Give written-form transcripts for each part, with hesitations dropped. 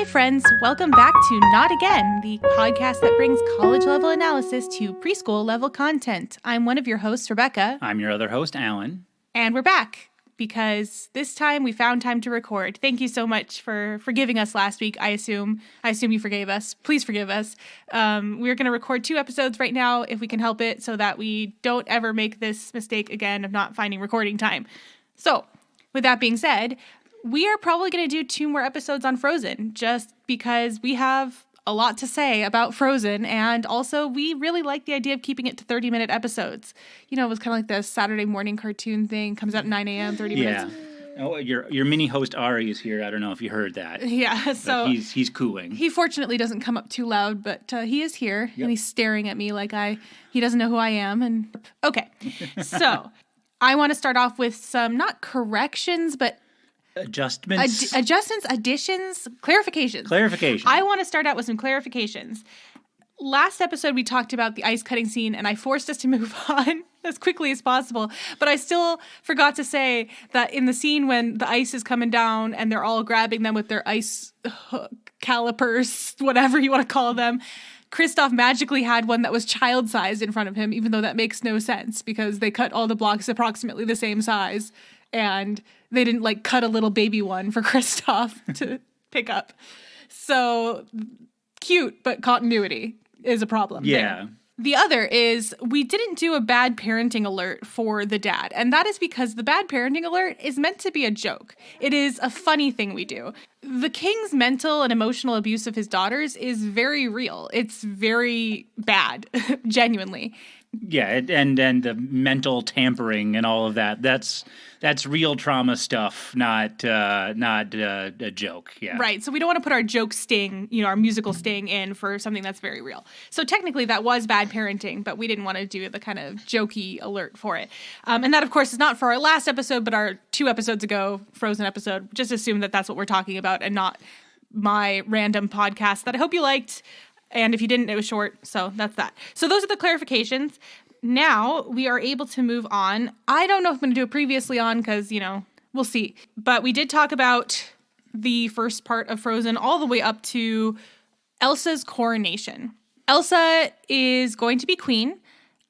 friends, welcome back to Not Again, the podcast that brings college-level analysis to preschool-level content. I'm one of your hosts, Rebecca. I'm your other host, Alan. And we're back because this time we found time to record. Thank you so much for forgiving us last week. I assume you forgave us. Please forgive us. We're going to record 2 episodes right now if we can help it so that we don't ever make this mistake again of not finding recording time. So, with that being said, we are probably going to do 2 more episodes on Frozen just because we have a lot to say about Frozen, and also we really like the idea of keeping it to 30-minute episodes. You know, it was kind of like the Saturday morning cartoon thing, comes out at 9 a.m., 30 minutes. Oh, your mini host Ari is here. I don't know if you heard that. Yeah, so but he's cooing. He fortunately doesn't come up too loud, but he is here, and he's staring at me like he doesn't know who I am. And okay, so I want to start off with some, not corrections, but adjustments, additions, clarifications. I want to start out with some clarifications. Last episode, we talked about the ice cutting scene, and I forced us to move on as quickly as possible. But I still forgot to say that in the scene when the ice is coming down and they're all grabbing them with their ice calipers, whatever you want to call them, Kristoff magically had one that was child-sized in front of him, even though that makes no sense because they cut all the blocks approximately the same size. And they didn't cut a little baby one for Kristoff to pick up. So cute, but continuity is a problem. Yeah. There. The other is we didn't do a bad parenting alert for the dad. And that is because the bad parenting alert is meant to be a joke. It is a funny thing we do. The king's mental and emotional abuse of his daughters is very real. It's very bad, genuinely. Yeah, and the mental tampering and all of that. That's real trauma stuff, not a joke. Yeah. Right. So we don't want to put our joke sting, our musical sting in for something that's very real. So technically that was bad parenting, but we didn't want to do the kind of jokey alert for it. And that, of course, is not for our last episode, but our 2 episodes ago Frozen episode. Just assume that that's what we're talking about and not my random podcast that I hope you liked. And if you didn't, it was short. So that's that. So those are the clarifications. Now we are able to move on. I don't know if I'm going to do it previously on because, we'll see. But we did talk about the first part of Frozen all the way up to Elsa's coronation. Elsa is going to be queen.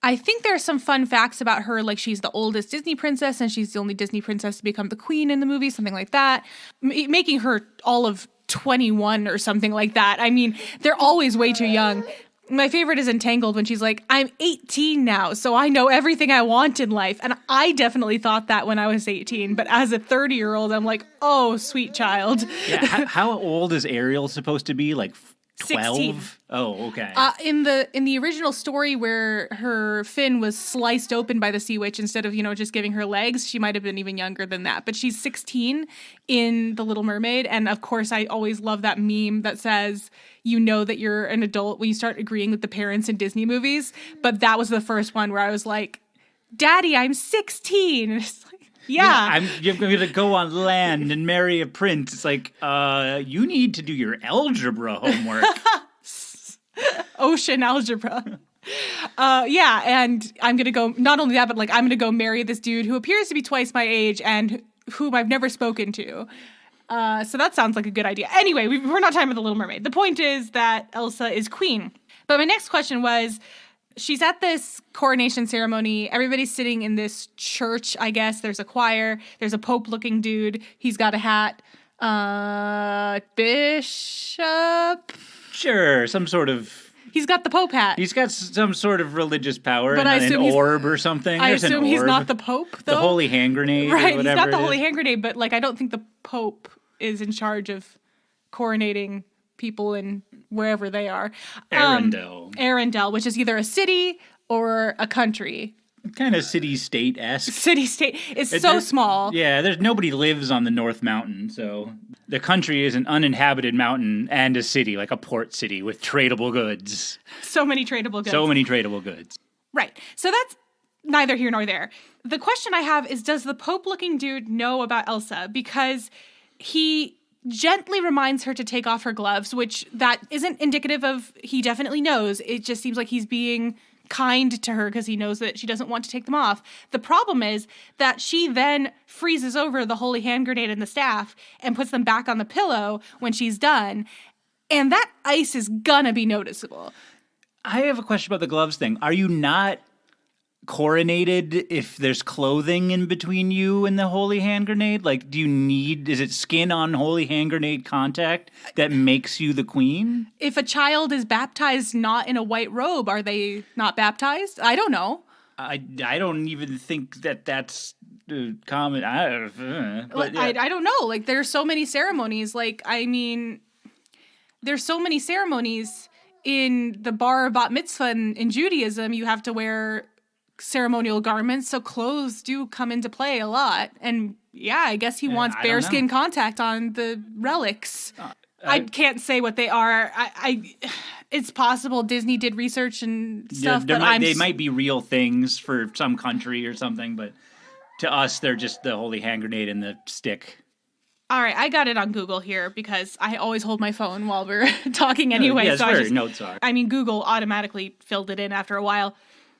I think there are some fun facts about her, like she's the oldest Disney princess and she's the only Disney princess to become the queen in the movie, something like that, making her all of 21 or something like that. I mean, they're always way too young. My favorite is Entangled when she's like, I'm 18 now, so I know everything I want in life. And I definitely thought that when I was 18. But as a 30-year-old, I'm like, oh, sweet child. Yeah, how old is Ariel supposed to be? Like 12? 16. Oh, okay. In the original story where her fin was sliced open by the sea witch instead of, just giving her legs, she might have been even younger than that. But she's 16 in The Little Mermaid. And of course, I always love that meme that says, you know that you're an adult when you start agreeing with the parents in Disney movies. But that was the first one where I was like, Daddy, I'm 16. And it's like, yeah. You're going to go on land and marry a prince. It's like, you need to do your algebra homework. Ocean algebra. Yeah, and I'm going to go, not only that, but I'm going to go marry this dude who appears to be twice my age and whom I've never spoken to. So that sounds like a good idea. Anyway, we're not talking about The Little Mermaid. The point is that Elsa is queen. But my next question was, she's at this coronation ceremony. Everybody's sitting in this church, I guess. There's a choir. There's a pope-looking dude. He's got a hat. Bishop? Sure, some sort of... He's got the pope hat. He's got some sort of religious power, but an orb or something. I assume he's not the pope, though. The holy hand grenade, right? Or whatever He's got the holy hand grenade, but I don't think the pope is in charge of coronating people in wherever they are. Arendelle, which is either a city or a country. Kind of city-state-esque. City-state. It's so small. Yeah, nobody lives on the North Mountain, so the country is an uninhabited mountain and a city, like a port city with tradable goods. So many tradable goods. Right. So that's neither here nor there. The question I have is, does the Pope-looking dude know about Elsa? Because he gently reminds her to take off her gloves, which that isn't indicative of he definitely knows. It just seems like he's being kind to her because he knows that she doesn't want to take them off. The problem is that she then freezes over the holy hand grenade and the staff and puts them back on the pillow when she's done. And that ice is gonna be noticeable. I have a question about the gloves thing. Are you not coronated if there's clothing in between you and the holy hand grenade? Like, is it skin on holy hand grenade contact that makes you the queen? If a child is baptized not in a white robe, are they not baptized? I don't know. I don't even think that's common. But yeah. I don't know. Like, there's so many ceremonies. Like, I mean, there's so many ceremonies in the bar bat mitzvah in Judaism. You have to wear ceremonial garments, so clothes do come into play a lot. And yeah, I guess he wants bearskin contact on the relics. I can't say what they are. It's possible Disney did research and stuff. They might be real things for some country or something, but to us, they're just the holy hand grenade and the stick. All right, I got it on Google here because I always hold my phone while we're talking anyway. Yes, where notes are. I mean, Google automatically filled it in after a while.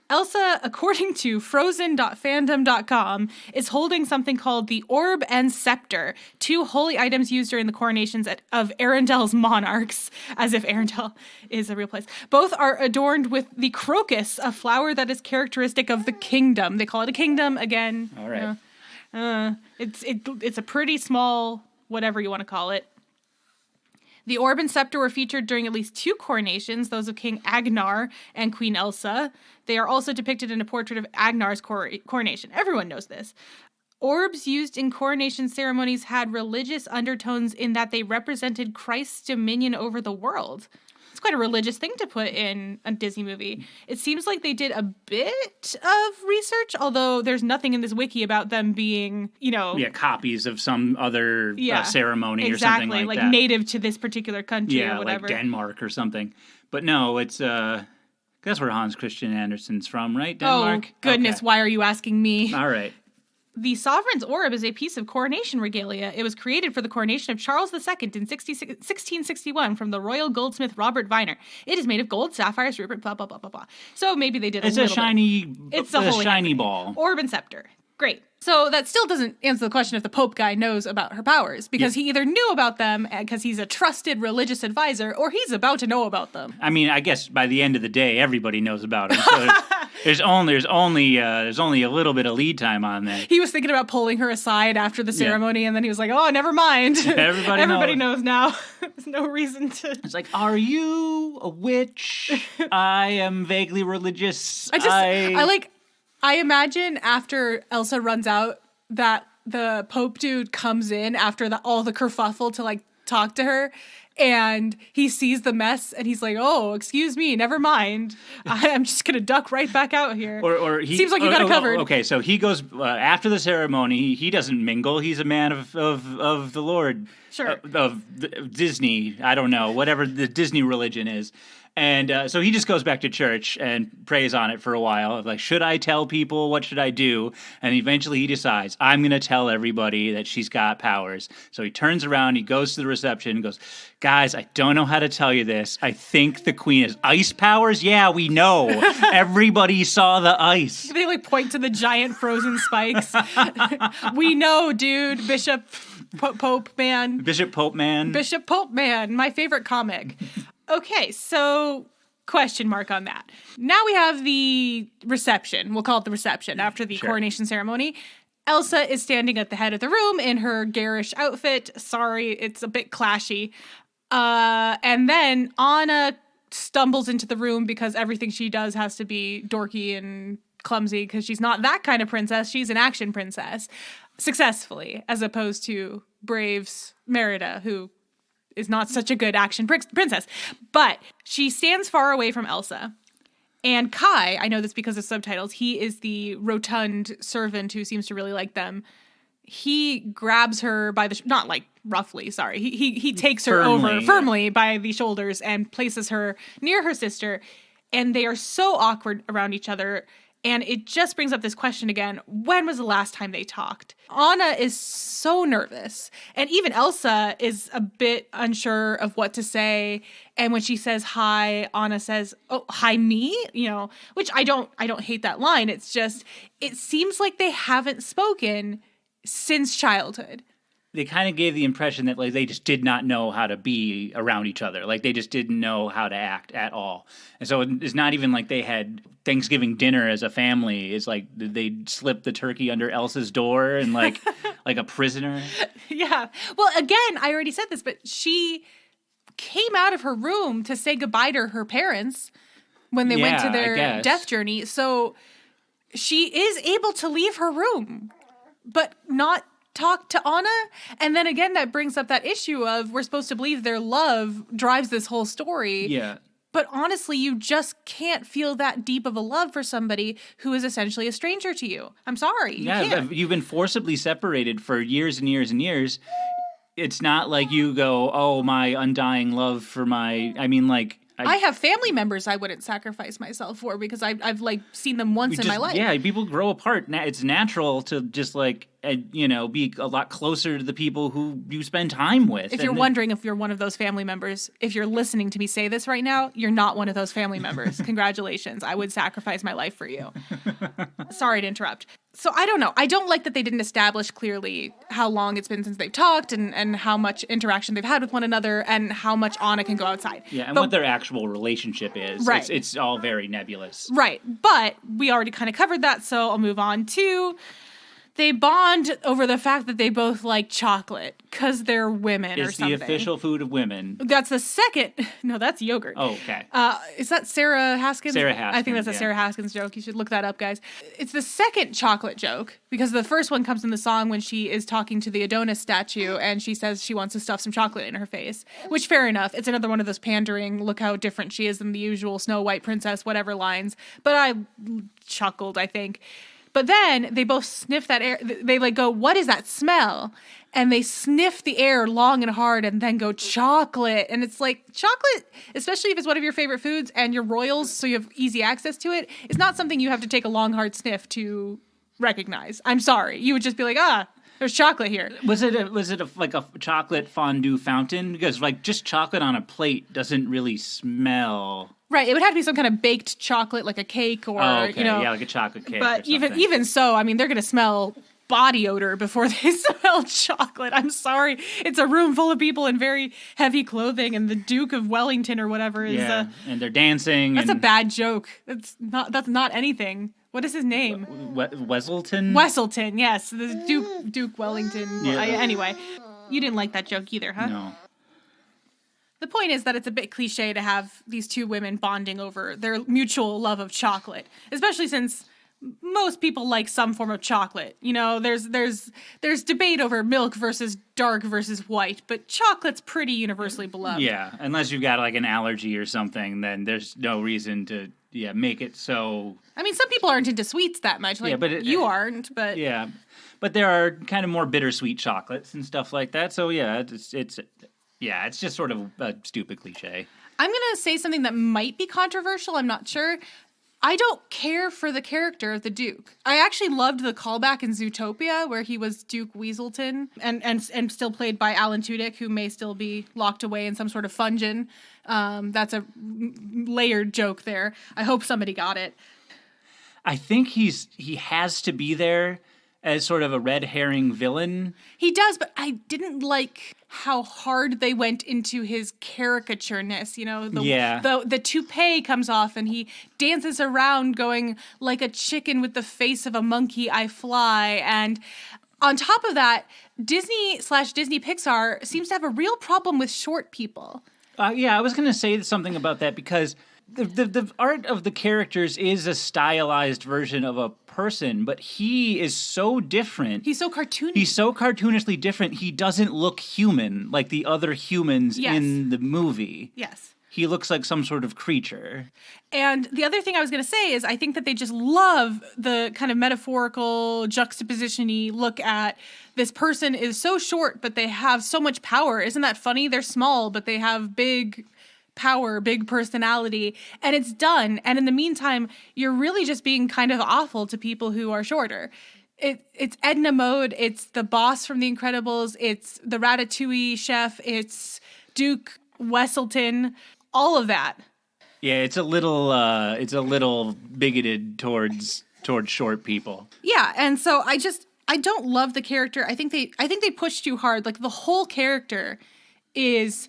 Elsa, according to frozen.fandom.com, is holding something called the Orb and Scepter, 2 holy items used during the coronations of Arendelle's monarchs, as if Arendelle is a real place. Both are adorned with the crocus, a flower that is characteristic of the kingdom. They call it a kingdom again. All right. It's a pretty small, whatever you want to call it. The Orb and Scepter were featured during at least 2 coronations, those of King Agnar and Queen Elsa. They are also depicted in a portrait of Agnar's coronation. Everyone knows this. Orbs used in coronation ceremonies had religious undertones in that they represented Christ's dominion over the world. It's quite a religious thing to put in a Disney movie. It seems like they did a bit of research, although there's nothing in this wiki about them being, copies of some other ceremony or something like that. Like native to this particular country or whatever. Like Denmark or something. But no, it's, that's where Hans Christian Andersen's from, right? Denmark? Oh, goodness, okay. Why are you asking me? All right. The Sovereign's Orb is a piece of coronation regalia. It was created for the coronation of Charles II in 1661 from the royal goldsmith Robert Viner. It is made of gold, sapphires, rupert, blah, blah, blah, blah, blah. So maybe they did a little bit. It's a shiny ball. Orb and Scepter. Great. So that still doesn't answer the question if the Pope guy knows about her powers, because he either knew about them because he's a trusted religious advisor, or he's about to know about them. I mean, I guess by the end of the day, everybody knows about them. So there's only a little bit of lead time on that. He was thinking about pulling her aside after the ceremony, and then he was like, "Oh, never mind. Everybody knows now. There's no reason to." It's like, "Are you a witch? I am vaguely religious." I imagine after Elsa runs out that the Pope dude comes in after all the kerfuffle to talk to her, and he sees the mess and he's like, "Oh, excuse me, never mind. I'm just gonna duck right back out here." Or he seems like you got it covered. Okay, so he goes after the ceremony. He doesn't mingle. He's a man of the Lord. Sure. Of Disney. I don't know, whatever the Disney religion is. And so he just goes back to church and prays on it for a while. Like, should I tell people? What should I do? And eventually he decides, I'm going to tell everybody that she's got powers. So he turns around, he goes to the reception and goes, "Guys, I don't know how to tell you this. I think the queen has ice powers." "Yeah, we know. Everybody saw the ice." They point to the giant frozen spikes. "We know, dude. Bishop Pope Man. Bishop Pope Man. Bishop Pope Man. My favorite comic." Okay, so question mark on that. Now we have the reception. We'll call it the reception after the coronation ceremony. Elsa is standing at the head of the room in her garish outfit. Sorry, it's a bit clashy. And then Anna stumbles into the room because everything she does has to be dorky and clumsy because she's not that kind of princess. She's an action princess. Successfully, as opposed to Brave's Merida, who is not such a good action princess. But she stands far away from Elsa. And Kai, I know this because of subtitles, he is the rotund servant who seems to really like them. He grabs her by the, not roughly, sorry. He takes her firmly by the shoulders and places her near her sister. And they are so awkward around each other. And it just brings up this question again. When was the last time they talked? Anna is so nervous. And even Elsa is a bit unsure of what to say. And when she says hi, Anna says, "Oh, hi me?" Which I don't hate that line. It's just, it seems like they haven't spoken since childhood. they kind of gave the impression that like they just did not know how to be around each other. Like they just didn't know how to act at all. And so it's not even like they had Thanksgiving dinner as a family. It's like they slipped the turkey under Elsa's door and like like a prisoner. Yeah. Well, again, I already said this, but she came out of her room to say goodbye to her parents when they went to their death journey. So she is able to leave her room, but not talk to Anna. And then again, that brings up that issue of we're supposed to believe their love drives this whole story. Yeah. But honestly, you just can't feel that deep of a love for somebody who is essentially a stranger to you. I'm sorry. You can't. You've been forcibly separated for years and years and years. It's not like you go, oh, my undying love for my, I mean, like. I have family members I wouldn't sacrifice myself for because I've like seen them once in my life. Yeah, people grow apart. It's natural to just like, be a lot closer to the people who you spend time with. If you're wondering if you're one of those family members, if you're listening to me say this right now, you're not one of those family members. Congratulations. I would sacrifice my life for you. Sorry to interrupt. So I don't know. I don't like that they didn't establish clearly how long it's been since they've talked and how much interaction they've had with one another and how much Anna can go outside. Yeah, and what their actual relationship is. Right. It's all very nebulous. Right. But we already kind of covered that, so I'll move on to... They bond over the fact that they both like chocolate because they're women or something. It's the official food of women. That's the second. No, that's yogurt. Oh, okay. Is that Sarah Haskins? Sarah Haskins. I think that's a Sarah Haskins joke. You should look that up, guys. It's the second chocolate joke because the first one comes in the song when she is talking to the Adonis statue and she says she wants to stuff some chocolate in her face, which fair enough. It's another one of those pandering, look how different she is than the usual Snow White princess, whatever lines. But I chuckled, I think. But then they both sniff that air. They like go, what is that smell? And they sniff the air long and hard and then go chocolate. And it's like chocolate, especially if it's one of your favorite foods and you're royals, so you have easy access to it, it's not something you have to take a long, hard sniff to recognize. I'm sorry. You would just be like, there's chocolate here. Was it like a chocolate fondue fountain? Because like just chocolate on a plate doesn't really smell. Right, it would have to be some kind of baked chocolate, like a cake, or like a chocolate cake. But even so, I mean, they're gonna smell body odor before they smell chocolate. I'm sorry, it's a room full of people in very heavy clothing, and the Duke of Wellington or whatever is. Yeah, and they're dancing. That's a bad joke. That's not anything. What is his name? Wesselton. Wesselton, yes, the Duke Wellington. Yeah. Anyway, you didn't like that joke either, huh? No. The point is that it's a bit cliche to have these two women bonding over their mutual love of chocolate, especially since most people like some form of chocolate. You know, there's debate over milk versus dark versus white, but chocolate's pretty universally beloved. Yeah, unless you've got like an allergy or something, then there's no reason to make it so. I mean, some people aren't into sweets that much. Like, you aren't, but yeah, but there are kind of more bittersweet chocolates and stuff like that. So yeah, it's just sort of a stupid cliche. I'm going to say something that might be controversial. I'm not sure. I don't care for the character of the Duke. I actually loved the callback in Zootopia where he was Duke Weaselton and still played by Alan Tudyk, who may still be locked away in some sort of fungeon. That's a layered joke there. I hope somebody got it. I think he has to be there as sort of a red herring villain. He does, but I didn't like how hard they went into his caricatureness. You know, the toupee comes off and he dances around going like a chicken with the face of a monkey, I fly. And on top of that, Disney Pixar seems to have a real problem with short people. I was going to say something about that because the art of the characters is a stylized version of a person, but he is so different. He's so cartoony. He's so cartoonishly different. He doesn't look human like the other humans in the movie. Yes. He looks like some sort of creature. And the other thing I was going to say is I think that they just love the kind of metaphorical juxtaposition-y look at this person is so short, but they have so much power. Isn't that funny? They're small, but they have big power, big personality, and it's done. And in the meantime, you're really just being kind of awful to people who are shorter. It's Edna Mode, it's the boss from The Incredibles, it's the Ratatouille chef, it's Duke Wesselton, all of that. Yeah, it's a little bigoted towards short people. Yeah, and so I don't love the character. I think they pushed too hard. Like, the whole character is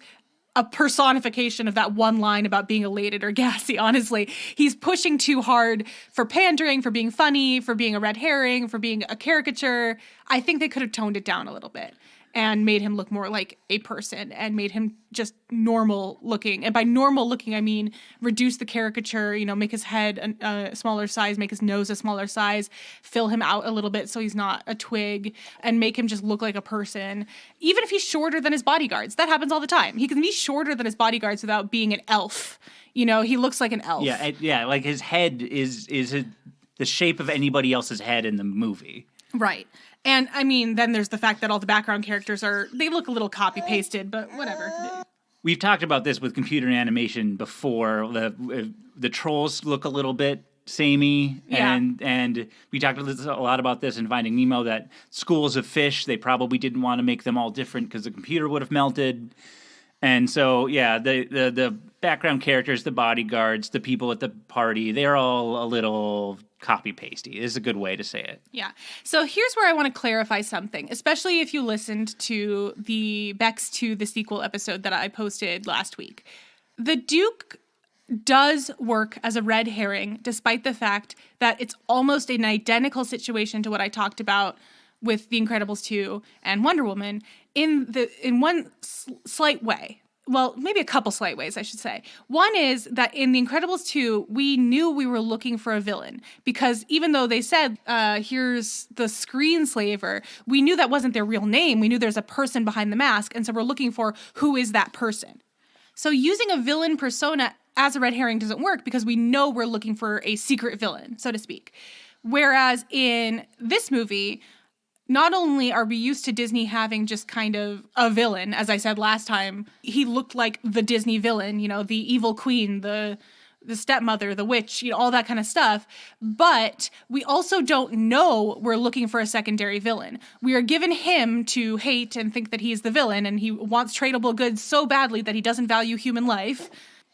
a personification of that one line about being elated or gassy, honestly. He's pushing too hard for pandering, for being funny, for being a red herring, for being a caricature. I think they could have toned it down a little bit and made him look more like a person and made him just normal looking. And by normal looking, I mean reduce the caricature, make his head a smaller size, make his nose a smaller size, fill him out a little bit so he's not a twig, and make him just look like a person. Even if he's shorter than his bodyguards. That happens all the time. He can be shorter than his bodyguards without being an elf. He looks like an elf. Yeah, like his head is the shape of anybody else's head in the movie. Right. And I mean, then there's the fact that all the background characters they look a little copy pasted, but whatever. We've talked about this with computer animation before. The trolls look a little bit samey, and we talked a lot about this in Finding Nemo, that schools of fish, they probably didn't want to make them all different because the computer would have melted. And so, yeah, the background characters, the bodyguards, the people at the party, they're all a little copy-pasty is a good way to say it. Yeah. So here's where I want to clarify something, especially if you listened to the Bex to the sequel episode that I posted last week. The Duke does work as a red herring, despite the fact that it's almost an identical situation to what I talked about with The Incredibles 2 and Wonder Woman in one slight way. Well, maybe a couple slight ways, I should say. One is that in The Incredibles 2, we knew we were looking for a villain because even though they said, here's the screenslaver, we knew that wasn't their real name. We knew there's a person behind the mask, and so we're looking for who is that person. So using a villain persona as a red herring doesn't work because we know we're looking for a secret villain, so to speak. Whereas in this movie, not only are we used to Disney having just kind of a villain, as I said last time, he looked like the Disney villain, the evil queen, the stepmother, the witch, all that kind of stuff. But we also don't know we're looking for a secondary villain. We are given him to hate and think that he's the villain, and he wants tradable goods so badly that he doesn't value human life.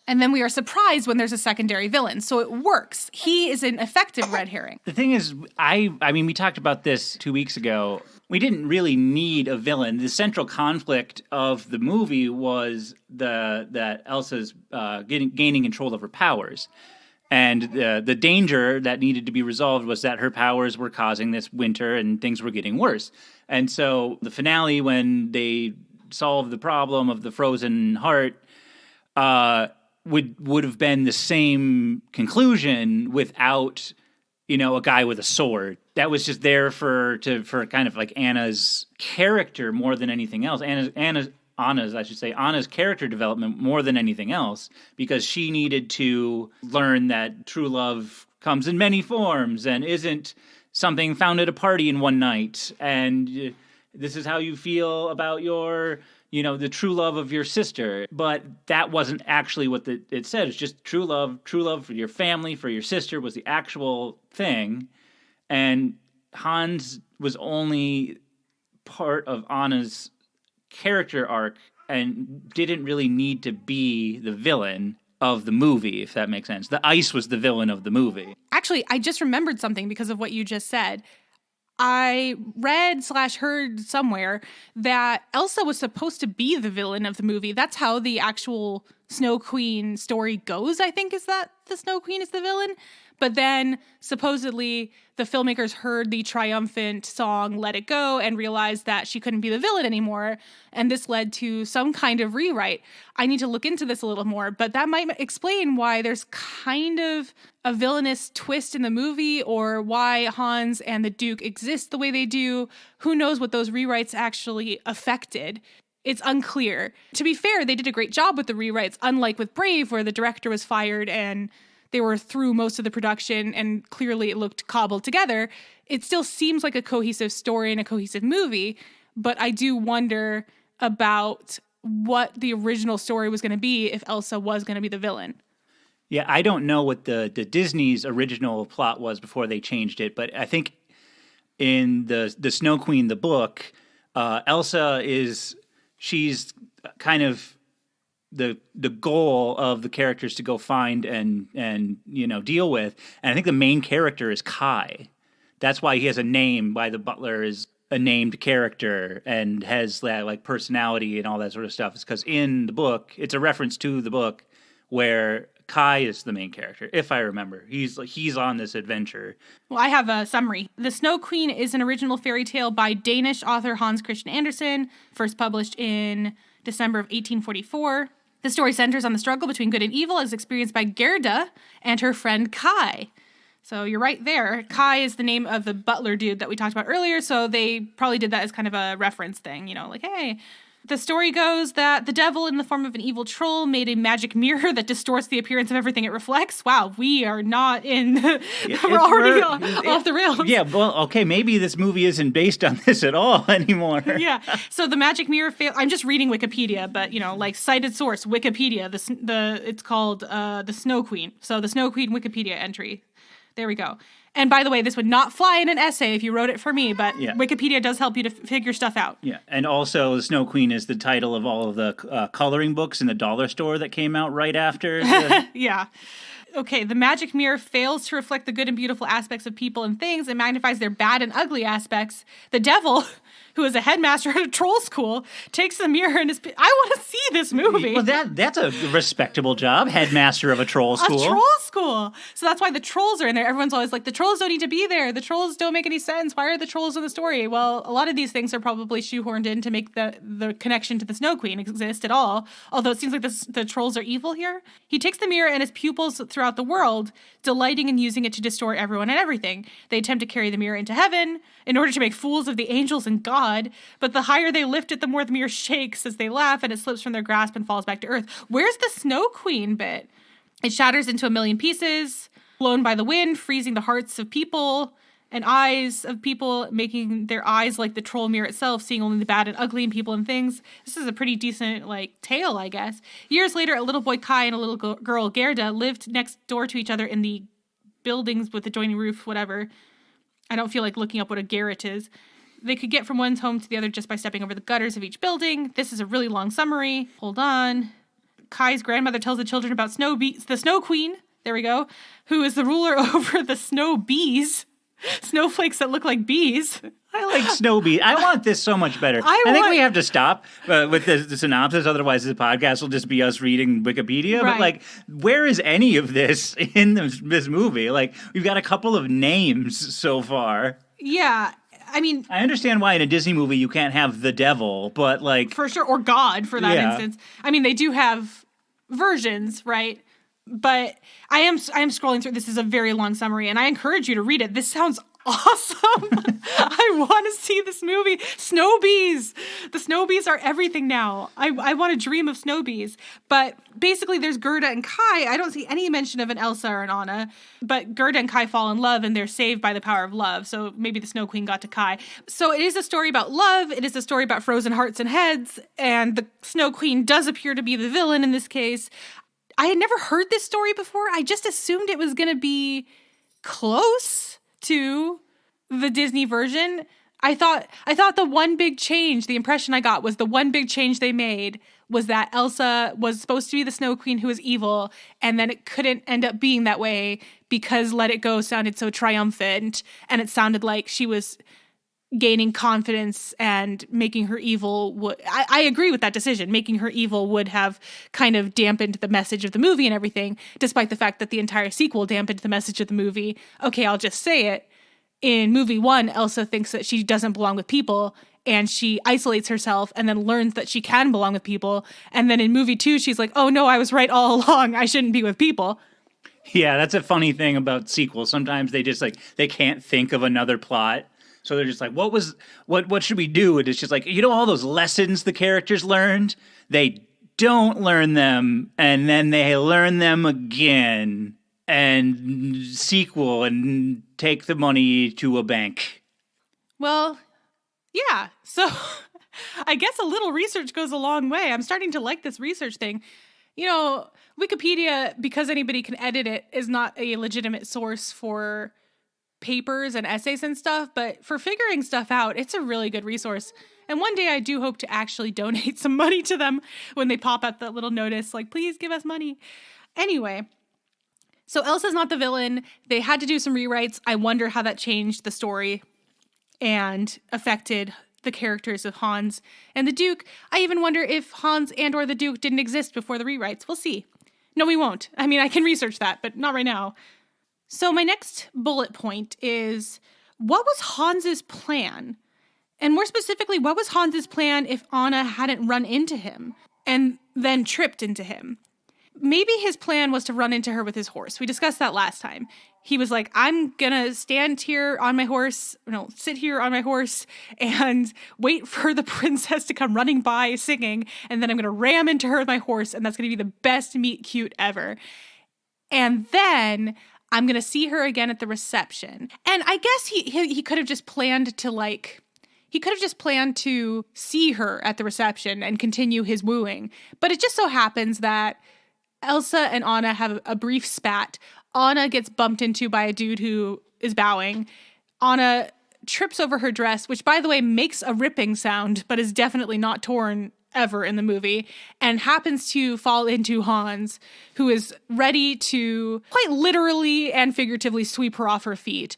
And then we are surprised when there's a secondary villain. So it works. He is an effective red herring. The thing is, I mean, we talked about this 2 weeks ago. We didn't really need a villain. The central conflict of the movie was that Elsa's gaining control of her powers. And the danger that needed to be resolved was that her powers were causing this winter and things were getting worse. And so the finale, when they solved the problem of the frozen heart, would have been the same conclusion without, a guy with a sword. That was just there for kind of like Anna's character more than anything else. Anna's character development more than anything else, because she needed to learn that true love comes in many forms and isn't something found at a party in one night. And this is how you feel about your the true love of your sister. But that wasn't actually what it said. It's just true love for your family, for your sister was the actual thing. And Hans was only part of Anna's character arc and didn't really need to be the villain of the movie, if that makes sense. The ice was the villain of the movie. Actually, I just remembered something because of what you just said. I read/heard somewhere that Elsa was supposed to be the villain of the movie. That's how the actual Snow Queen story goes, I think, is that the Snow Queen is the villain. But then supposedly the filmmakers heard the triumphant song Let It Go and realized that she couldn't be the villain anymore. And this led to some kind of rewrite. I need to look into this a little more, but that might explain why there's kind of a villainous twist in the movie, or why Hans and the Duke exist the way they do. Who knows what those rewrites actually affected. It's unclear. To be fair, they did a great job with the rewrites, unlike with Brave, where the director was fired and they were through most of the production and clearly it looked cobbled together. It still seems like a cohesive story and a cohesive movie, but I do wonder about what the original story was going to be if Elsa was going to be the villain. Yeah, I don't know what the Disney's original plot was before they changed it, but I think in the Snow Queen, the book, Elsa she's kind of the goal of the characters to go find and deal with. And I think the main character is Kai. That's why he has a name, why the butler is a named character and has that like personality and all that sort of stuff. Is because in the book, it's a reference to the book where Kai is the main character, if I remember. He's on this adventure. Well, I have a summary. The Snow Queen is an original fairy tale by Danish author Hans Christian Andersen, first published in December of 1844. The story centers on the struggle between good and evil as experienced by Gerda and her friend Kai. So you're right there. Kai is the name of the butler dude that we talked about earlier, so they probably did that as kind of a reference thing, you know, like, hey. The story goes that the devil, in the form of an evil troll, made a magic mirror that distorts the appearance of everything it reflects. Wow, we are not in... we're already off the rails. Yeah, well, okay, maybe this movie isn't based on this at all anymore. Yeah, so the magic mirror... I'm just reading Wikipedia, but, you know, like, cited source, Wikipedia, it's called The Snow Queen. So the Snow Queen Wikipedia entry. There we go. And by the way, this would not fly in an essay if you wrote it for me, but Wikipedia does help you to figure stuff out. Yeah, and also The Snow Queen is the title of all of the coloring books in the dollar store that came out right after. Yeah. Okay, the magic mirror fails to reflect the good and beautiful aspects of people and things and magnifies their bad and ugly aspects. The devil, who is a headmaster at a troll school, takes the mirror and I want to see this movie. Well, that's a respectable job, headmaster of a troll school. A troll school. So that's why the trolls are in there. Everyone's always like, the trolls don't need to be there. The trolls don't make any sense. Why are the trolls in the story? Well, a lot of these things are probably shoehorned in to make the connection to the Snow Queen exist at all. Although it seems like the trolls are evil here. He takes the mirror and his pupils throughout the world, delighting in using it to distort everyone and everything. They attempt to carry the mirror into heaven in order to make fools of the angels and God, but the higher they lift it, the more the mirror shakes as they laugh and it slips from their grasp and falls back to earth. Where's the Snow Queen bit? It shatters into a million pieces, blown by the wind, freezing the hearts of people and eyes of people, making their eyes like the troll mirror itself, seeing only the bad and ugly in people and things. This is a pretty decent, tale, I guess. Years later, a little boy Kai and a little girl Gerda lived next door to each other in the buildings with adjoining roof, whatever. I don't feel like looking up what a garret is. They could get from one's home to the other just by stepping over the gutters of each building. This is a really long summary. Hold on. Kai's grandmother tells the children about the Snow Queen, there we go, who is the ruler over the snow bees. Snowflakes that look like bees. I like snow bees. I want this so much better. I think we have to stop with the synopsis, otherwise the podcast will just be us reading Wikipedia. Right. But where is any of this in this movie? We've got a couple of names so far. Yeah. I mean, I understand why in a Disney movie you can't have the devil, but for sure, or God for that instance. I mean, they do have versions, right? But I am scrolling through. This is a very long summary, and I encourage you to read it. This sounds awesome. I want to see this movie. Snow bees. The snow bees are everything now. I want to dream of snow bees. But basically, there's Gerda and Kai. I don't see any mention of an Elsa or an Anna. But Gerda and Kai fall in love, and they're saved by the power of love. So maybe the Snow Queen got to Kai. So it is a story about love. It is a story about frozen hearts and heads. And the Snow Queen does appear to be the villain in this case. I had never heard this story before. I just assumed it was going to be close to the Disney version. I thought the one big change, the impression I got was the one big change they made was that Elsa was supposed to be the Snow Queen who was evil, and then it couldn't end up being that way because Let It Go sounded so triumphant, and it sounded like she was gaining confidence and making her evil I agree with that decision. Making her evil would have kind of dampened the message of the movie and everything, despite the fact that the entire sequel dampened the message of the movie. Okay, I'll just say it. In movie 1, Elsa thinks that she doesn't belong with people, and she isolates herself and then learns that she can belong with people. And then in movie 2, she's like, oh no, I was right all along. I shouldn't be with people. Yeah, that's a funny thing about sequels. Sometimes they just they can't think of another plot. So they're just like, what should we do? And it's just like, all those lessons the characters learned, they don't learn them, and then they learn them again, and sequel, and take the money to a bank. Well, yeah. So I guess a little research goes a long way. I'm starting to like this research thing. Wikipedia, because anybody can edit it, is not a legitimate source for papers and essays and stuff, but for figuring stuff out, it's a really good resource. And one day I do hope to actually donate some money to them when they pop up that little notice, like, please give us money. Anyway, So Elsa's not the villain. They had to do some rewrites. I wonder how that changed the story and affected the characters of Hans and the Duke. I even wonder if Hans and or the Duke didn't exist before the rewrites. We'll see. No, we won't. I mean, I can research that, but not right now. So my next bullet point is, what was Hans's plan? And more specifically, what was Hans's plan if Anna hadn't run into him and then tripped into him? Maybe his plan was to run into her with his horse. We discussed that last time. He was like, I'm gonna stand here on my horse, sit here on my horse and wait for the princess to come running by singing, and then I'm gonna ram into her with my horse, and that's gonna be the best meet cute ever. And then I'm gonna see her again at the reception. And I guess he could have just planned to he could have just planned to see her at the reception and continue his wooing. But it just so happens that Elsa and Anna have a brief spat. Anna gets bumped into by a dude who is bowing. Anna trips over her dress, which, by the way, makes a ripping sound, but is definitely not torn ever in the movie, and happens to fall into Hans, who is ready to quite literally and figuratively sweep her off her feet.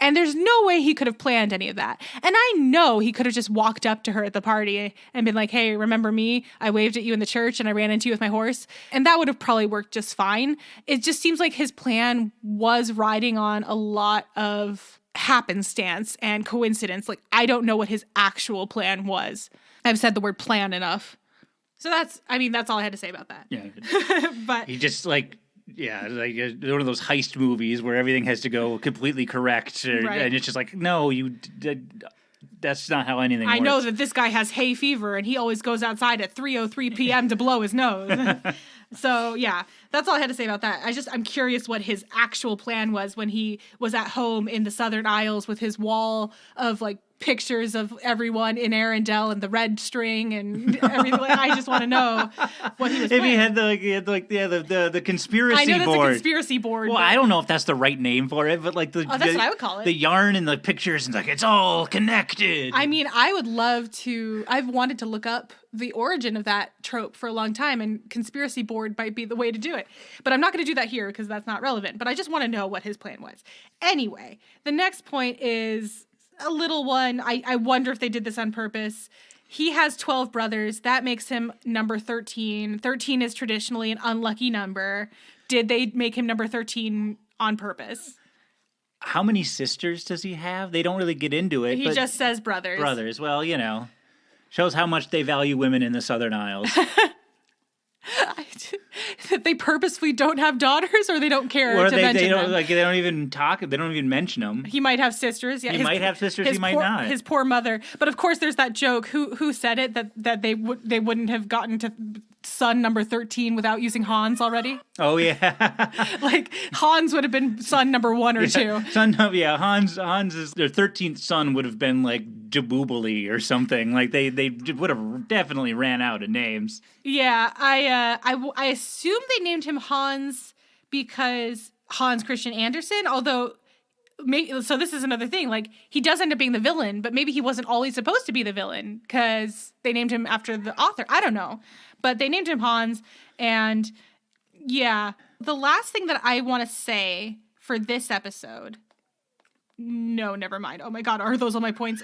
And there's no way he could have planned any of that. And I know he could have just walked up to her at the party and been like, hey, remember me? I waved at you in the church and I ran into you with my horse. And that would have probably worked just fine. It just seems like his plan was riding on a lot of happenstance and coincidence. Like, I don't know what his actual plan was. I've said the word plan enough. So that's all I had to say about that. Yeah. But he just one of those heist movies where everything has to go completely correct. Right. And it's just like, no, that's not how anything works. I know that this guy has hay fever and he always goes outside at 3:03 p.m. to blow his nose. So, yeah, that's all I had to say about that. I'm curious what his actual plan was when he was at home in the Southern Isles with his wall of, pictures of everyone in Arendelle and the red string and everything. I just want to know what he was If playing. he had the conspiracy board. I know that's a conspiracy board. Well, I don't know if that's the right name for it, but that's what I would call it. The yarn and the pictures and it's all connected. I mean, I would love to. I've wanted to look up the origin of that trope for a long time, and conspiracy board might be the way to do it. But I'm not going to do that here because that's not relevant. But I just want to know what his plan was. Anyway, the next point is a little one. I wonder if they did this on purpose. He has 12 brothers. That makes him number 13. 13 is traditionally an unlucky number. Did they make him number 13 on purpose? How many sisters does he have? They don't really get into it. He just says brothers. Brothers. Well, shows how much they value women in the Southern Isles. They purposefully don't have daughters, or they don't care or to they mention don't them. They don't even talk. They don't even mention them. He might have sisters. Yeah, he might have sisters. He might not. His poor mother. But of course, there's that joke. Who said it that they wouldn't have gotten to son number 13 without using Hans already? Oh yeah, Hans would have been son number 1 or 2. Hans is their 13th son would have been Jaboobly or something. They would have definitely ran out of names. Yeah, I assume they named him Hans because Hans Christian Andersen, although so this is another thing, he does end up being the villain, but maybe he wasn't always supposed to be the villain because they named him after the author. I don't know, but they named him Hans. And yeah, the last thing that I want to say for this episode, no, never mind. Oh my God, are those all my points?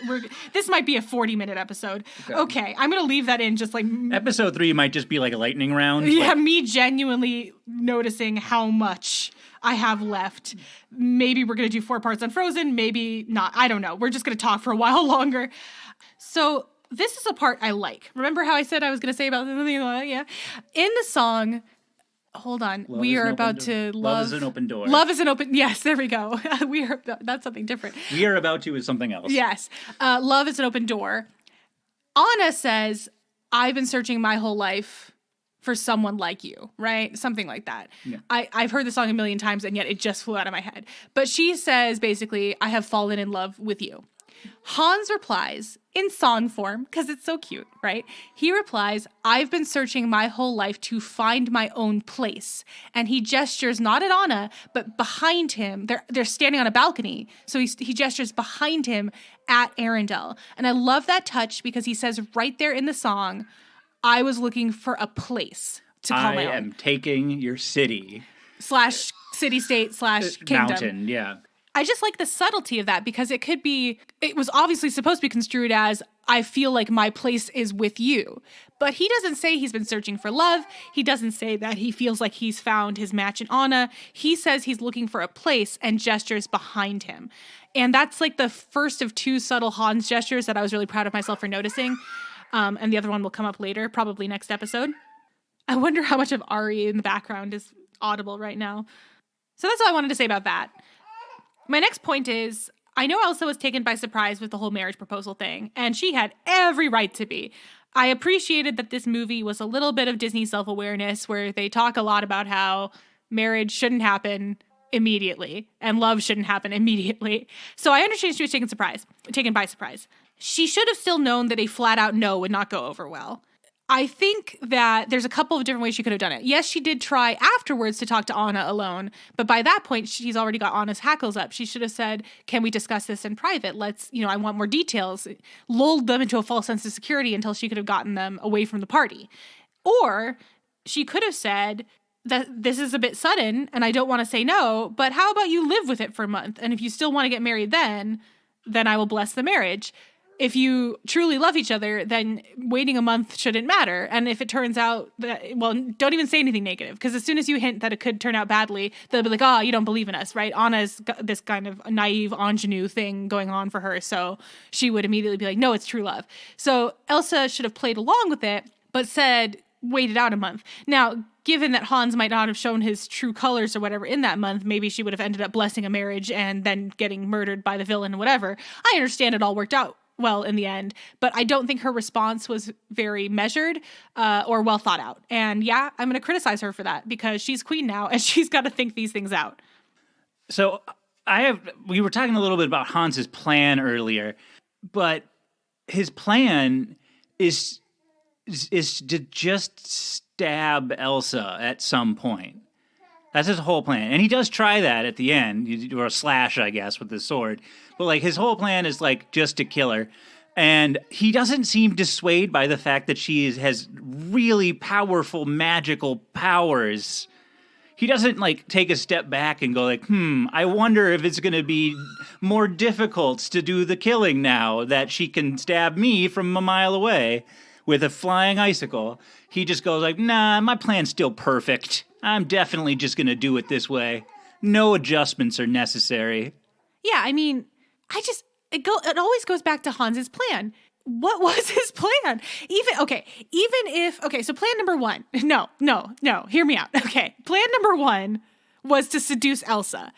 This might be a 40-minute episode. Okay, I'm going to leave that in just Episode 3 might just be a lightning round. Yeah, me genuinely noticing how much I have left. Maybe we're going to do 4 parts on Frozen, maybe not. I don't know. We're just going to talk for a while longer. So this is a part I like. Remember how I said I was going to say about something? Yeah. In the song... Hold on. Love we are about to love. Love is an open door. Love is an open. Yes, there we go. That's something different. We are about to is something else. Yes. Love is an open door. Anna says, I've been searching my whole life for someone like you, right? Something like that. Yeah. I've heard the song a million times and yet it just flew out of my head. But she says basically, I have fallen in love with you. Hans replies in song form, because it's so cute, right? He replies, I've been searching my whole life to find my own place. And he gestures not at Anna, but behind him. They're standing on a balcony. So he gestures behind him at Arendelle. And I love that touch because he says right there in the song, I was looking for a place to call my own. I am taking your city. / city-state slash kingdom. Mountain, yeah. I just like the subtlety of that because it was obviously supposed to be construed as, I feel like my place is with you. But he doesn't say he's been searching for love. He doesn't say that he feels like he's found his match in Anna. He says he's looking for a place and gestures behind him. And that's like the first of two subtle Hans gestures that I was really proud of myself for noticing. And the other one will come up later, probably next episode. I wonder how much of Ari in the background is audible right now. So that's all I wanted to say about that. My next point is, I know Elsa was taken by surprise with the whole marriage proposal thing, and she had every right to be. I appreciated that this movie was a little bit of Disney self-awareness, where they talk a lot about how marriage shouldn't happen immediately, and love shouldn't happen immediately. So I understand she was taken by surprise. She should have still known that a flat-out no would not go over well. I think that there's a couple of different ways she could have done it. Yes, she did try afterwards to talk to Anna alone, but by that point, she's already got Anna's hackles up. She should have said, can we discuss this in private? I want more details. Lulled them into a false sense of security until she could have gotten them away from the party. Or she could have said that this is a bit sudden and I don't want to say no, but how about you live with it for a month? And if you still want to get married then I will bless the marriage. If you truly love each other, then waiting a month shouldn't matter. And if it turns out that, well, don't even say anything negative, because as soon as you hint that it could turn out badly, they'll be like, oh, you don't believe in us, right? Anna's got this kind of naive ingenue thing going on for her, so she would immediately be like, no, it's true love. So Elsa should have played along with it, but said, wait it out a month. Now, given that Hans might not have shown his true colors or whatever in that month, maybe she would have ended up blessing a marriage and then getting murdered by the villain or whatever. I understand it all worked out well in the end, but I don't think her response was very measured or well thought out. And yeah, I'm going to criticize her for that because she's queen now and she's got to think these things out. So we were talking a little bit about Hans's plan earlier, but his plan is to just stab Elsa at some point. That's his whole plan. And he does try that at the end, or a slash, I guess, with his sword. But, his whole plan is, just to kill her. And he doesn't seem dissuaded by the fact that she has really powerful magical powers. He doesn't, take a step back and go, I wonder if it's going to be more difficult to do the killing now that she can stab me from a mile away with a flying icicle. He just goes nah, my plan's still perfect. I'm definitely just going to do it this way. No adjustments are necessary. Yeah, I mean, it always goes back to Hans's plan. What was his plan? So plan number one. No, hear me out. Okay, plan number one was to seduce Elsa.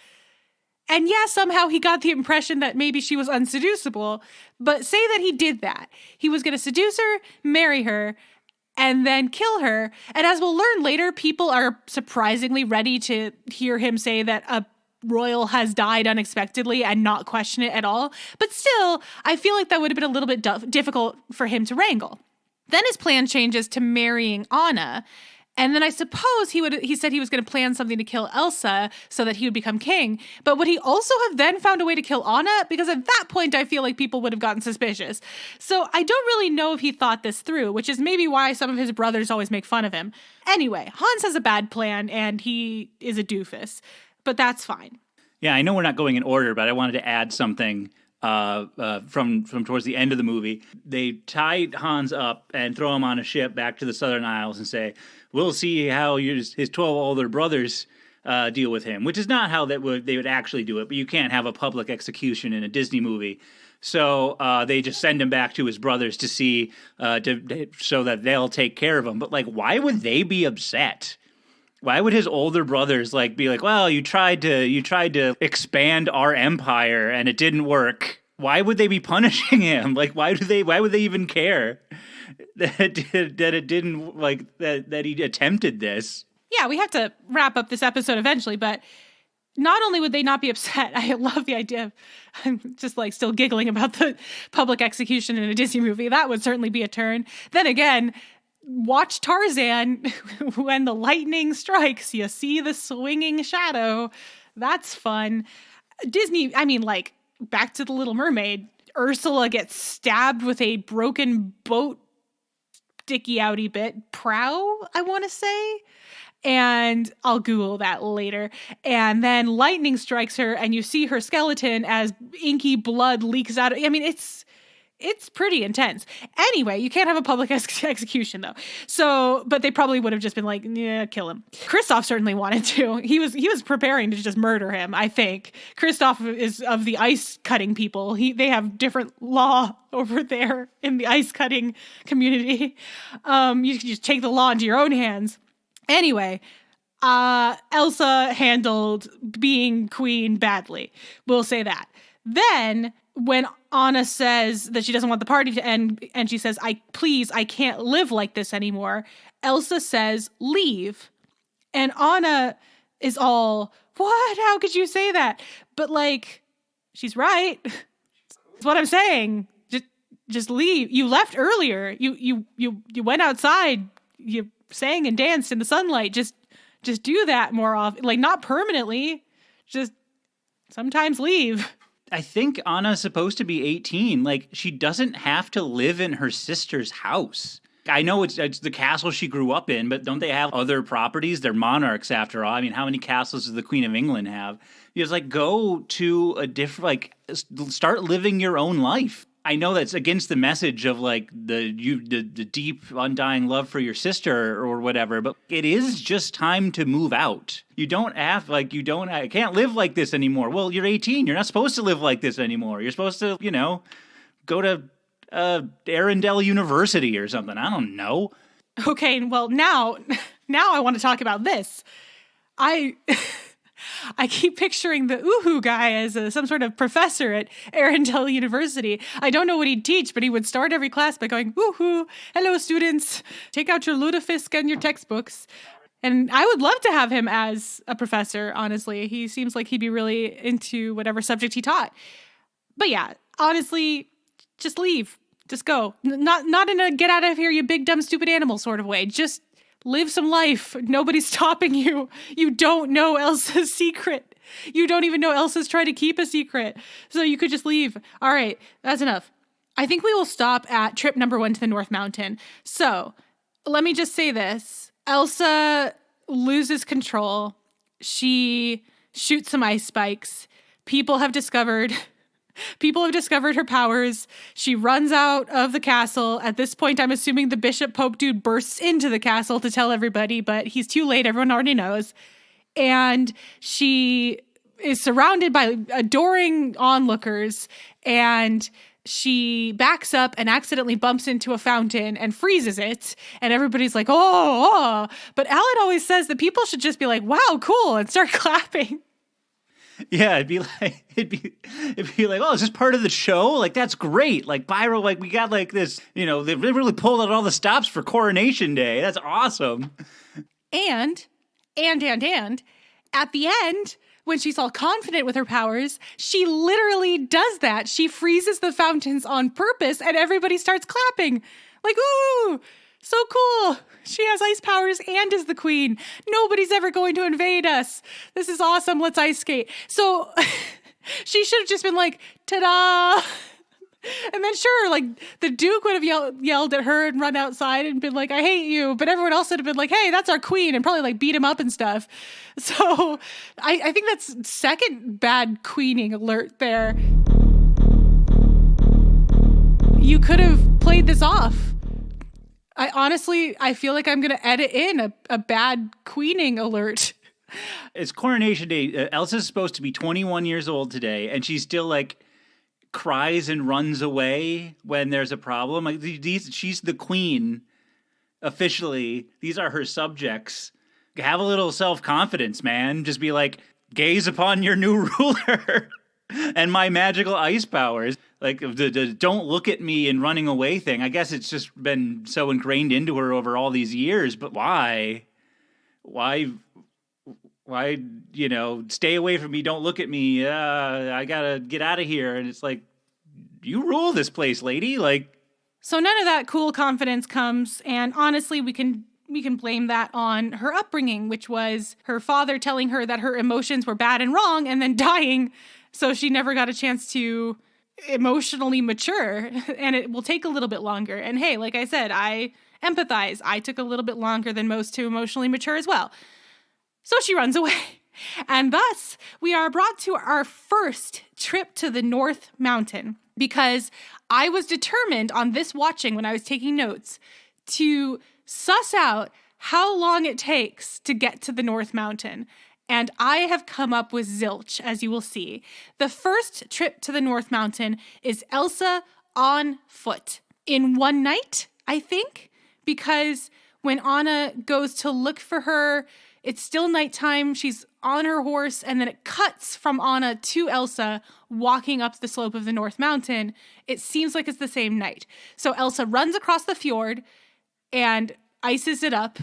And yeah, somehow he got the impression that maybe she was unseducible, but say that he did that. He was going to seduce her, marry her, and then kill her. And as we'll learn later, people are surprisingly ready to hear him say that a royal has died unexpectedly and not question it at all. But still, I feel like that would have been a little bit difficult for him to wrangle. Then his plan changes to marrying Anna. And then I suppose he said he was going to plan something to kill Elsa so that he would become king. But would he also have then found a way to kill Anna? Because at that point, I feel like people would have gotten suspicious. So I don't really know if he thought this through, which is maybe why some of his brothers always make fun of him. Anyway, Hans has a bad plan and he is a doofus, but that's fine. Yeah, I know we're not going in order, but I wanted to add something from towards the end of the movie. They tie Hans up and throw him on a ship back to the Southern Isles and say, we'll see how his 12 older brothers deal with him, which is not how they would actually do it, but you can't have a public execution in a Disney movie. So they just send him back to his brothers to see, so that they'll take care of him. But why would they be upset? Why would his older brothers be well, you tried to expand our empire and it didn't work? Why would they be punishing him? Why would they even care that it didn't that he attempted this? Yeah, we have to wrap up this episode eventually, but not only would they not be upset, I love the idea of, I'm just still giggling about the public execution in a Disney movie. That would certainly be a turn. Then again, watch Tarzan. When the lightning strikes, you see the swinging shadow. That's fun. Disney, back to The Little Mermaid. Ursula gets stabbed with a broken boat sticky outy bit. Prow, I want to say. And I'll Google that later. And then lightning strikes her, and you see her skeleton as inky blood leaks out. I mean, it's pretty intense. Anyway, you can't have a public execution though. So, but they probably would have just been like, yeah, kill him. Christoph certainly wanted to. He was preparing to just murder him, I think. Christoph is of the ice cutting people. They have different law over there in the ice cutting community. You can just take the law into your own hands. Anyway, Elsa handled being queen badly. We'll say that. Then when Anna says that she doesn't want the party to end, and she says, I can't live like this anymore, Elsa says, leave. And Anna is all, what? How could you say that? But like, she's right. That's what I'm saying. Just leave. You left earlier. You went outside. You sang and danced in the sunlight. Just do that more often. Like, not permanently. Just sometimes leave. I think Anna's supposed to be 18. Like, she doesn't have to live in her sister's house. I know it's the castle she grew up in, but don't they have other properties? They're monarchs, after all. I mean, how many castles does the Queen of England have? You just, like, go to a different, like, start living your own life. I know that's against the message of, like, the deep, undying love for your sister or whatever, but it is just time to move out. You don't have, like, I can't live like this anymore. Well, you're 18. You're not supposed to live like this anymore. You're supposed to, go to Arendelle University or something. I don't know. Okay, well, now I want to talk about this. I keep picturing the Uhu guy as some sort of professor at Arendelle University. I don't know what he'd teach, but he would start every class by going, Uhu, hello students, take out your lutefisk and your textbooks. And I would love to have him as a professor, honestly. He seems like he'd be really into whatever subject he taught. But yeah, honestly, just leave. Just go. Not in a get out of here, you big, dumb, stupid animal sort of way. Just live some life. Nobody's stopping you. You don't know Elsa's secret. You don't even know Elsa's trying to keep a secret. So you could just leave. All right, that's enough. I think we will stop at trip number 1 to the North Mountain. So let me just say this. Elsa loses control. She shoots some ice spikes. People have discovered her powers. She runs out of the castle. At this point, I'm assuming the Bishop Pope dude bursts into the castle to tell everybody, but he's too late. Everyone already knows. And she is surrounded by adoring onlookers, and she backs up and accidentally bumps into a fountain and freezes it. And everybody's like, oh. But Alan always says that people should just be like, wow, cool, and start clapping. Yeah, it'd be like, oh, is this part of the show? Like, that's great. Like, Byro, like, we got like this, they really pulled out all the stops for Coronation Day. That's awesome. And at the end, when she's all confident with her powers, she literally does that. She freezes the fountains on purpose, and everybody starts clapping. Like, ooh, so cool. She has ice powers and is the queen. Nobody's ever going to invade us. This is awesome. Let's ice skate. So she should have just been like, ta-da. And then sure, like the Duke would have yelled at her and run outside and been like, I hate you. But everyone else would have been like, hey, that's our queen, and probably like beat him up and stuff. So I think that's second bad queening alert there. You could have played this off. I feel like I'm going to edit in a bad queening alert. It's Coronation Day. Elsa's supposed to be 21 years old today, and she's still like cries and runs away when there's a problem. Like she's the queen officially. These are her subjects. Have a little self-confidence, man. Just be like, gaze upon your new ruler and my magical ice powers. Like the don't look at me and running away thing. I guess it's just been so ingrained into her over all these years. But why, stay away from me. Don't look at me. I gotta get out of here. And it's like, you rule this place, lady. Like, so none of that cool confidence comes. And honestly, we can blame that on her upbringing, which was her father telling her that her emotions were bad and wrong and then dying. So she never got a chance to emotionally mature, and it will take a little bit longer. And hey, like I said, I empathize. I took a little bit longer than most to emotionally mature as well. So she runs away. And thus, we are brought to our first trip to the North Mountain, because I was determined on this watching when I was taking notes to suss out how long it takes to get to the North Mountain. And I have come up with zilch, as you will see. The first trip to the North Mountain is Elsa on foot in one night, I think, because when Anna goes to look for her, it's still nighttime. She's on her horse, and then it cuts from Anna to Elsa walking up the slope of the North Mountain. It seems like it's the same night. So Elsa runs across the fjord and ices it up,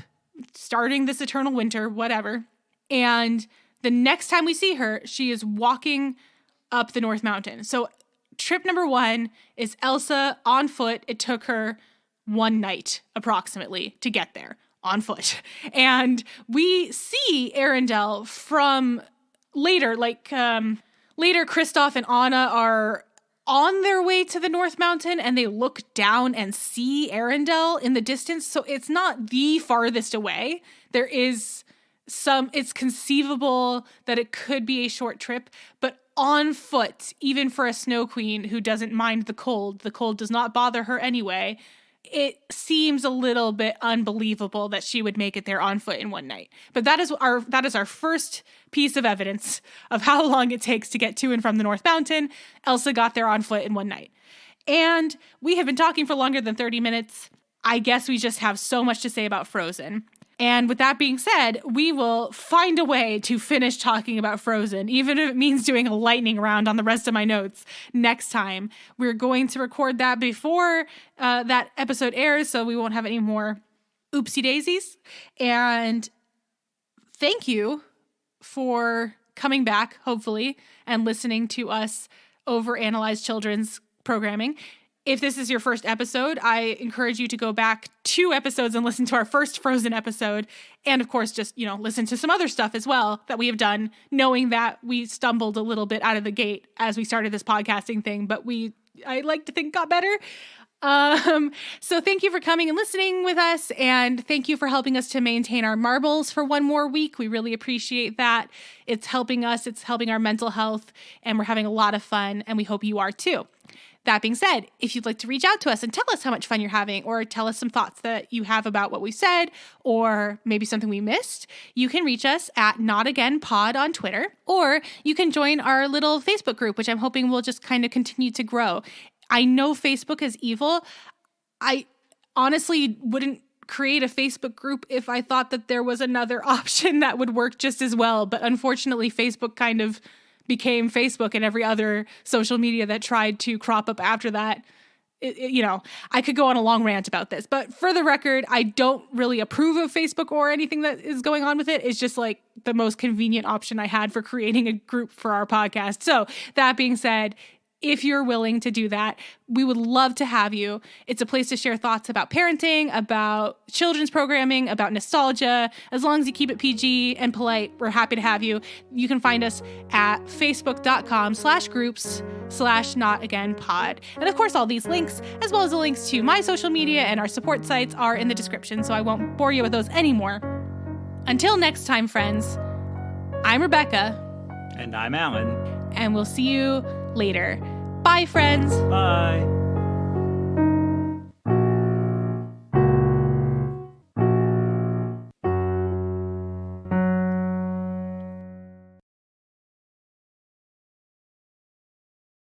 starting this eternal winter, whatever. And the next time we see her, she is walking up the North Mountain. So trip number 1 is Elsa on foot. It took her one night approximately to get there on foot. And we see Arendelle from later, later Kristoff and Anna are on their way to the North Mountain, and they look down and see Arendelle in the distance. So it's not the farthest away. There is it's conceivable that it could be a short trip, but on foot, even for a snow queen who doesn't mind the cold does not bother her anyway. It seems a little bit unbelievable that she would make it there on foot in one night. But that is our first piece of evidence of how long it takes to get to and from the North Mountain. Elsa got there on foot in one night. And we have been talking for longer than 30 minutes. I guess we just have so much to say about Frozen. And with that being said, we will find a way to finish talking about Frozen, even if it means doing a lightning round on the rest of my notes next time. We're going to record that before that episode airs, so we won't have any more oopsie daisies. And thank you for coming back, hopefully, and listening to us overanalyze children's programming. If this is your first episode, I encourage you to go back 2 episodes and listen to our first Frozen episode. And of course, just, listen to some other stuff as well that we have done, knowing that we stumbled a little bit out of the gate as we started this podcasting thing, but I like to think got better. So thank you for coming and listening with us. And thank you for helping us to maintain our marbles for one more week. We really appreciate that. It's helping us. It's helping our mental health, and we're having a lot of fun, and we hope you are too. That being said, if you'd like to reach out to us and tell us how much fun you're having, or tell us some thoughts that you have about what we said, or maybe something we missed, you can reach us at NotAgainPod on Twitter, or you can join our little Facebook group, which I'm hoping will just kind of continue to grow. I know Facebook is evil. I honestly wouldn't create a Facebook group if I thought that there was another option that would work just as well. But unfortunately, Facebook kind of became Facebook, and every other social media that tried to crop up after that. I could go on a long rant about this, but for the record, I don't really approve of Facebook or anything that is going on with it. It's just like the most convenient option I had for creating a group for our podcast. So that being said, if you're willing to do that, we would love to have you. It's a place to share thoughts about parenting, about children's programming, about nostalgia. As long as you keep it PG and polite, we're happy to have you. You can find us at facebook.com/groups/NotAgainPod. And of course, all these links, as well as the links to my social media and our support sites, are in the description, so I won't bore you with those anymore. Until next time, friends, I'm Rebecca. And I'm Alan. And we'll see you later. Bye, friends. Bye.